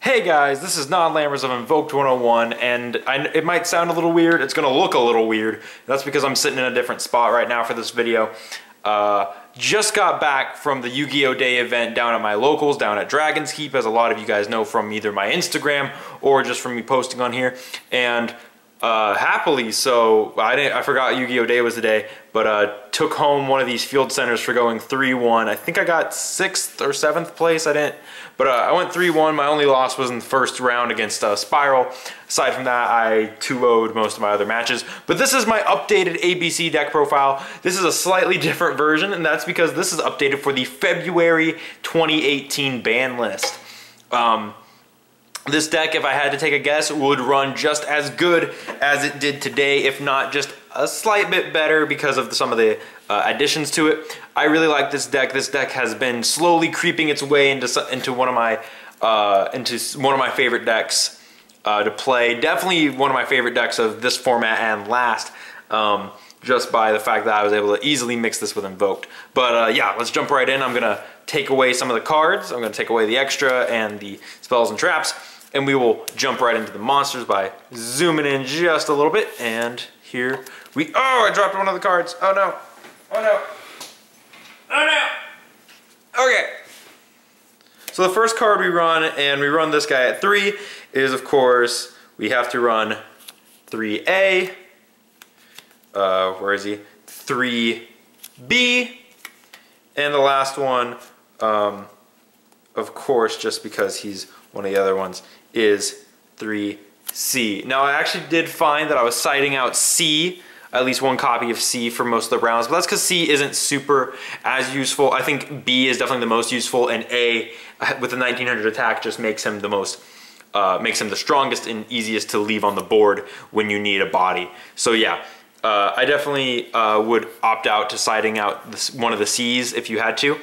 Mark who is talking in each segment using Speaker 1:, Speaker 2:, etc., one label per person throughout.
Speaker 1: Hey guys, this is Non-Lammers of Invoked 101, and it might sound a little weird. It's gonna look a little weird. That's because I'm sitting in a different spot right now for this video. Just got back from the Yu-Gi-Oh! Day event down at my locals, down at Dragon's Keep, as a lot of you guys know from either my Instagram or just from me posting on here. And happily, so I forgot Yu-Gi-Oh! Day was the day, but took home one of these field centers for going 3-1. I think I got 6th or 7th place. I went 3-1. My only loss was in the first round against Spiral. Aside from that, I 2-0'd most of my other matches. But this is my updated ABC deck profile. This is a slightly different version, and that's because this is updated for the February 2018 ban list. This deck, if I had to take a guess, would run just as good as it did today, if not just a slight bit better because of some of the additions to it. I really like this deck. This deck has been slowly creeping its way into one of my favorite decks to play. Definitely one of my favorite decks of this format and last, just by the fact that I was able to easily mix this with Invoked. But yeah, let's jump right in. I'm gonna take away some of the cards. I'm gonna take away the extra and the spells and traps, and we will jump right into the monsters by zooming in just a little bit. And here we, oh, I dropped one of the cards. Oh no, oh no, oh no. Okay. So the first card we run, and we run this guy at 3, is of course, we have to run 3A. Where is he? 3B. And the last one, of course, just because he's one of the other ones, is 3C. Now, I actually did find that I was citing out C, at least one copy of C for most of the rounds, but that's because C isn't super as useful. I think B is definitely the most useful, and A, with the 1900 attack, just makes him the most, makes him the strongest and easiest to leave on the board when you need a body. So yeah, I definitely would opt out to citing out one of the C's if you had to.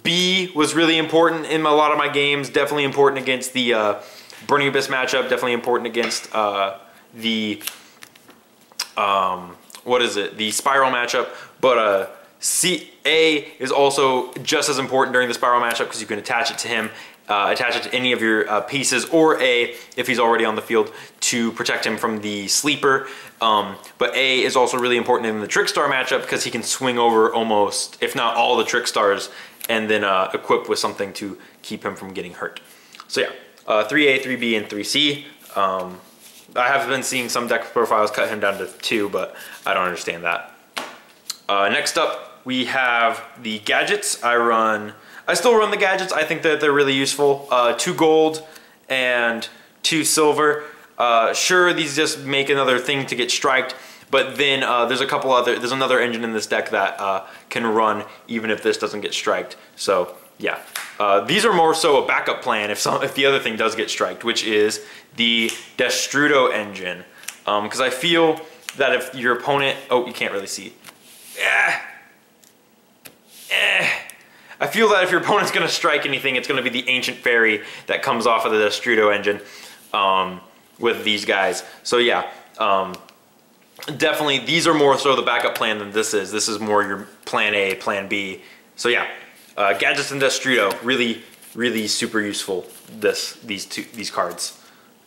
Speaker 1: B was really important in a lot of my games, definitely important against the Burning Abyss matchup, definitely important against the the Spiral matchup, but A is also just as important during the Spiral matchup because you can attach it to him, attach it to any of your pieces, or A, if he's already on the field, to protect him from the sleeper. But A is also really important in the Trickstar matchup because he can swing over almost, if not all, the Trickstars, and then equip with something to keep him from getting hurt. So yeah, 3A, 3B, and 3C. I have been seeing some deck profiles cut him down to 2, but I don't understand that. Next up, we have the gadgets. I still run the gadgets. I think that they're really useful. 2 gold and 2 silver. Sure, these just make another thing to get striked, but then there's another engine in this deck that can run even if this doesn't get striked. So yeah, these are more so a backup plan if the other thing does get striked, which is the Destrudo engine. Because I feel that if your opponent, oh, you can't really see. I feel that if your opponent's gonna strike anything, it's gonna be the Ancient Fairy that comes off of the Destrudo engine with these guys. So yeah, definitely these are more so the backup plan than this is. This is more your plan A, plan B. So yeah, gadgets and Destrudo, really, really super useful. These cards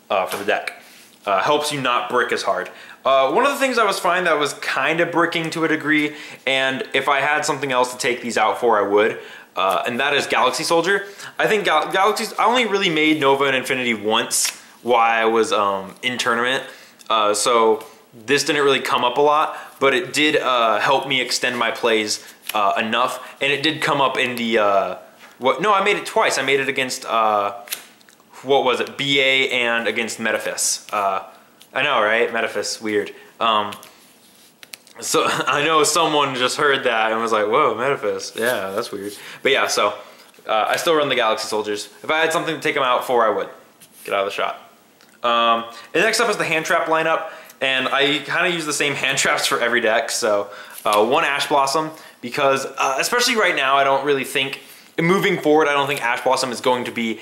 Speaker 1: for the deck. Helps you not brick as hard. One of the things I was finding that was kind of bricking to a degree, and if I had something else to take these out for, I would, and that is Galaxy Soldier. I think I only really made Nova and Infinity once while I was in tournament, so this didn't really come up a lot, but it did help me extend my plays enough, and it did come up in the, no, I made it twice. I made it against, what was it, BA and against Metaphys. I know, right? Metaphys, weird. So I know someone just heard that and was like, whoa, Metaphys, yeah, that's weird. But yeah, so I still run the Galaxy Soldiers. If I had something to take them out for, I would. Get out of the shot. And next up is the hand trap lineup, and I kind of use the same hand traps for every deck. So 1 Ash Blossom, because especially right now, I don't really think, moving forward, I don't think Ash Blossom is going to be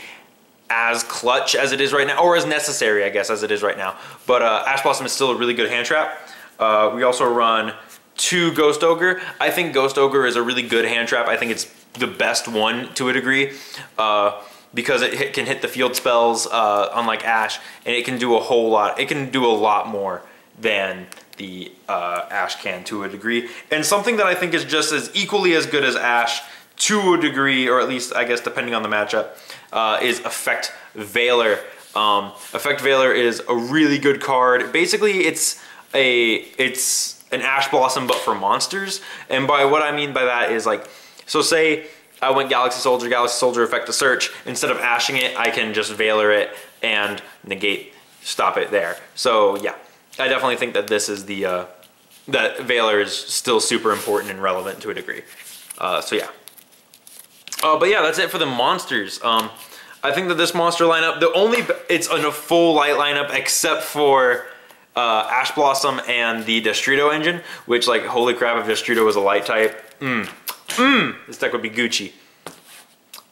Speaker 1: as clutch as it is right now, or as necessary, I guess, as it is right now. But Ash Blossom is still a really good hand trap. We also run 2 Ghost Ogre. I think Ghost Ogre is a really good hand trap. I think it's the best one to a degree. because it can hit the field spells, unlike Ash, and it can do a whole lot. It can do a lot more than the Ash can to a degree. And something that I think is just as equally as good as Ash to a degree, or at least I guess depending on the matchup, is Effect Veiler. Effect Veiler is a really good card. Basically, it's an Ash Blossom but for monsters. And by what I mean by that is like, so say I went Galaxy Soldier effect to search. Instead of ashing it, I can just Veiler it and negate, stop it there. So yeah, I definitely think that this is the, that Veiler is still super important and relevant to a degree. So yeah. But yeah, that's it for the monsters. I think that this monster lineup, it's in a full light lineup except for Ash Blossom and the Destrudo engine, which like, holy crap, if Destrudo was a light type, this deck would be Gucci.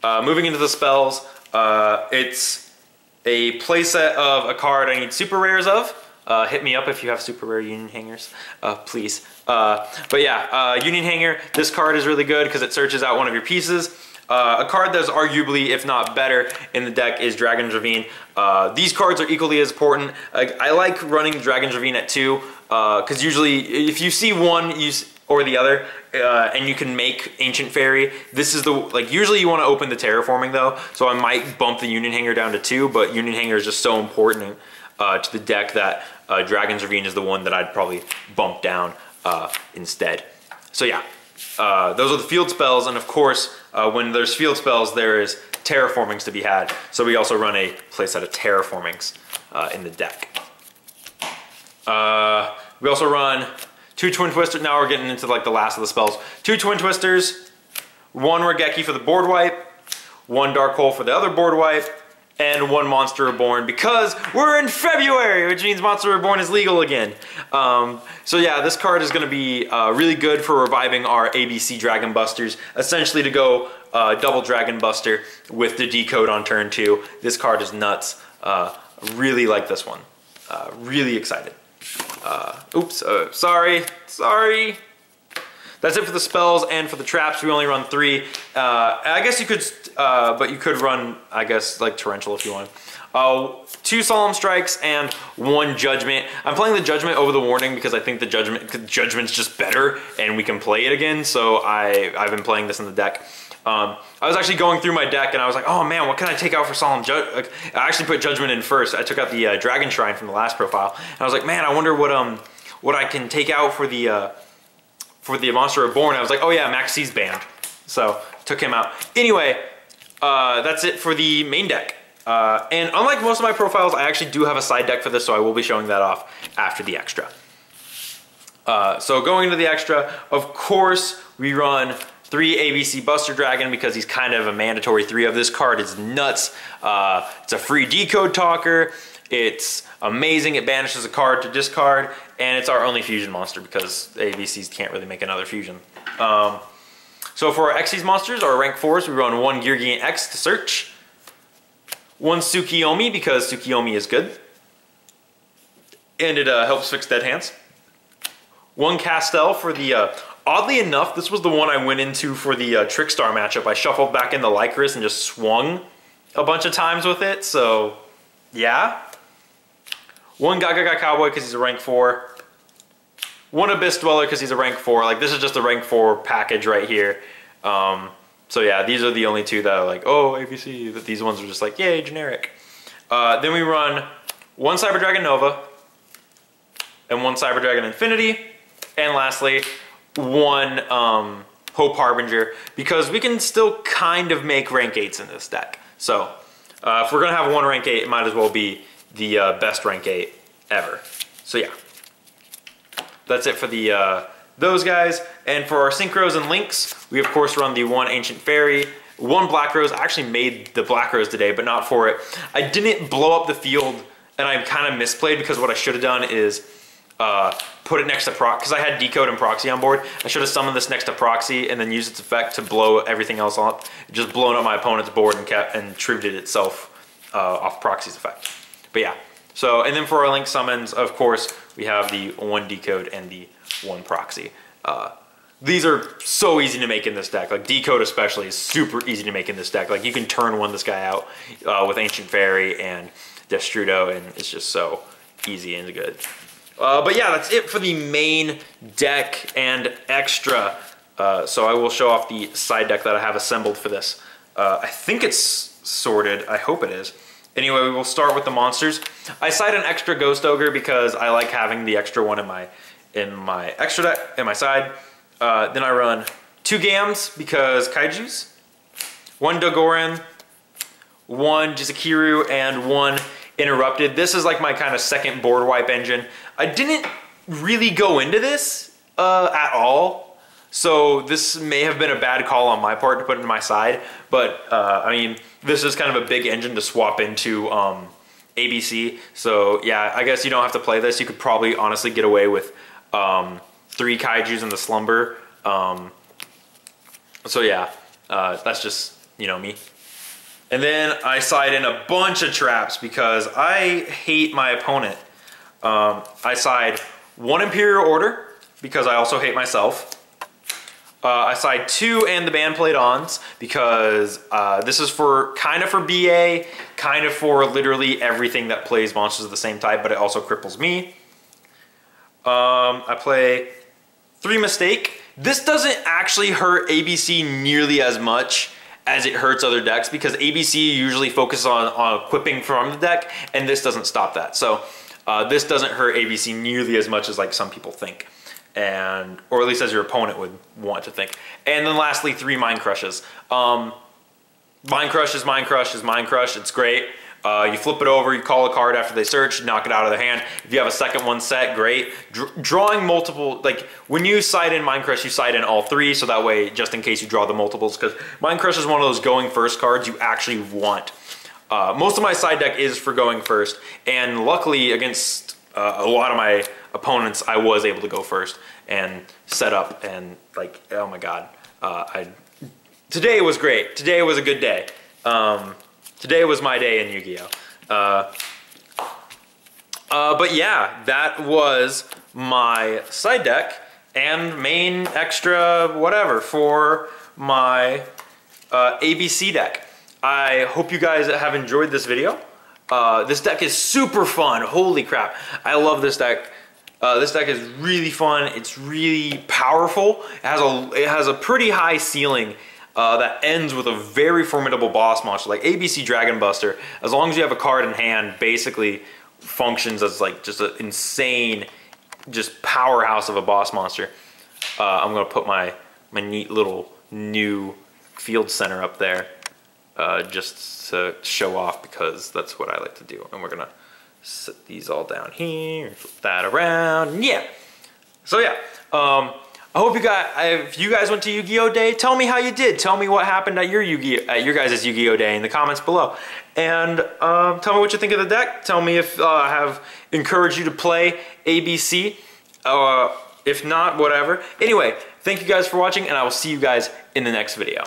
Speaker 1: Moving into the spells, it's a playset of a card I need super rares of. Hit me up if you have super rare Union Hangers, please. But yeah, Union Hanger, this card is really good because it searches out one of your pieces. A card that's arguably, if not better, in the deck is Dragon's Ravine. These cards are equally as important. I like running Dragon's Ravine at 2, because usually if you see one or the other, and you can make Ancient Fairy, this is the, like, usually you want to open the Terraforming though, so I might bump the Union Hanger down to 2, but Union Hanger is just so important to the deck that Dragon's Ravine is the one that I'd probably bump down instead. So yeah, those are the field spells, and of course, when there's field spells, there is Terraformings to be had. So we also run a playset of Terraformings in the deck. We also run 2 Twin Twisters. Now we're getting into like the last of the spells. 2 Twin Twisters, 1 Regeki for the board wipe, 1 Dark Hole for the other board wipe, and 1 Monster Reborn, because we're in February, which means Monster Reborn is legal again. So yeah, this card is going to be really good for reviving our ABC Dragon Busters, essentially to go double Dragon Buster with the decode on turn 2. This card is nuts. Really like this one. Really excited. Oops, sorry. That's it for the spells, and for the traps we only run 3. I guess you could, but you could run, I guess, like Torrential if you want. 2 Solemn Strikes and 1 Judgment. I'm playing the Judgment over the Warning because I think the Judgment's just better and we can play it again, so I've been playing this in the deck. I was actually going through my deck and I was like, oh man, what can I take out for Solemn Judgment? I actually put Judgment in first. I took out the Dragon Shrine from the last profile, and I was like, man, I wonder what I can take out for the Monster Reborn. I was like, oh yeah, Max C's banned. So, took him out. Anyway, that's it for the main deck. And unlike most of my profiles, I actually do have a side deck for this, so I will be showing that off after the extra. So going into the extra, of course, we run 3 ABC Buster Dragon because he's kind of a mandatory 3 of. This card is nuts. It's a free decode talker. It's amazing. It banishes a card to discard, and it's our only fusion monster because ABCs can't really make another fusion. So for our Xyz monsters, our rank 4s, we run 1 Geargiant X to search, 1 Tsukiyomi because Tsukiyomi is good, and it helps fix dead hands. 1 Castel for the, oddly enough, this was the one I went into for the Trickstar matchup. I shuffled back in the Lycris and just swung a bunch of times with it, so yeah. 1 Gagaga Cowboy because he's a rank 4. 1 Abyss Dweller because he's a rank 4. Like, this is just a rank 4 package right here. So yeah, these are the only 2 that are like, oh, ABC. These ones are just like, yay, generic. Then we run 1 Cyber Dragon Nova and 1 Cyber Dragon Infinity. And lastly, 1 Hope Harbinger, because we can still kind of make rank 8s in this deck. So if we're going to have 1 rank 8, it might as well be the best rank 8 ever. So yeah, that's it for the those guys. And for our Synchros and Links, we of course run the 1 Ancient Fairy, 1 Black Rose. I actually made the Black Rose today, but not for it. I didn't blow up the field, and I kind of misplayed because what I should have done is put it next to Proxy, because I had Decode and Proxy on board. I should have summoned this next to Proxy and then used its effect to blow everything else up. Just blown up my opponent's board and tributed itself off Proxy's effect. But yeah, so, and then for our Link summons, of course, we have the 1 Decode and the 1 Proxy. these are so easy to make in this deck. Like Decode especially is super easy to make in this deck. Like you can turn one this guy out with Ancient Fairy and Destrudo, and it's just so easy and good. But yeah, that's it for the main deck and extra. So I will show off the side deck that I have assembled for this. I think it's sorted. I hope it is. Anyway, we will start with the monsters. I side an extra Ghost Ogre because I like having the extra one in my extra deck, in my side. Then I run 2 Gams because Kaijus, 1 Dogoran, 1 Jizukiru, and 1 Interrupted. This is like my kind of second board wipe engine. I didn't really go into this at all, so this may have been a bad call on my part to put in my side, but I mean, this is kind of a big engine to swap into ABC, so yeah, I guess you don't have to play this. You could probably honestly get away with 3 Kaijus in the Slumber. So yeah, that's just, you know, me. And then I side in a bunch of traps because I hate my opponent. I side 1 Imperial Order because I also hate myself. I side 2 and the Band Played Ons because this is kind of for BA, kind of for literally everything that plays monsters of the same type, but it also cripples me. I play 3 Mistake. This doesn't actually hurt ABC nearly as much as it hurts other decks because ABC usually focuses on equipping from the deck, and this doesn't stop that. So this doesn't hurt ABC nearly as much as like some people think, or at least as your opponent would want to think. And then lastly, 3 Mind Crushes. Mind Crush is Mind Crush is Mind Crush. It's great. You flip it over, you call a card after they search, knock it out of their hand. If you have a second one set, great. Drawing multiple, like when you side in Mind Crush, you side in all 3, so that way, just in case you draw the multiples, because Mind Crush is one of those going first cards you actually want. Most of my side deck is for going first, and luckily against a lot of my opponents, I was able to go first and set up, and like, oh my god. Today was great. Today was a good day. Today was my day in Yu-Gi-Oh! But yeah, that was my side deck and main extra whatever for my ABC deck. I hope you guys have enjoyed this video. This deck is super fun. Holy crap. I love this deck. This deck is really fun. It's really powerful. It has a pretty high ceiling. That ends with a very formidable boss monster like ABC Dragon Buster. As long as you have a card in hand, basically functions as like just an insane, just powerhouse of a boss monster. I'm gonna put my neat little new field center up there just to show off because that's what I like to do. And we're gonna set these all down here, flip that around, yeah. So yeah. I hope you guys, if you guys went to Yu-Gi-Oh! Day, tell me how you did. Tell me what happened at your guys' Yu-Gi-Oh! Day in the comments below. And tell me what you think of the deck. Tell me if I have encouraged you to play ABC. If not, whatever. Anyway, thank you guys for watching, and I will see you guys in the next video.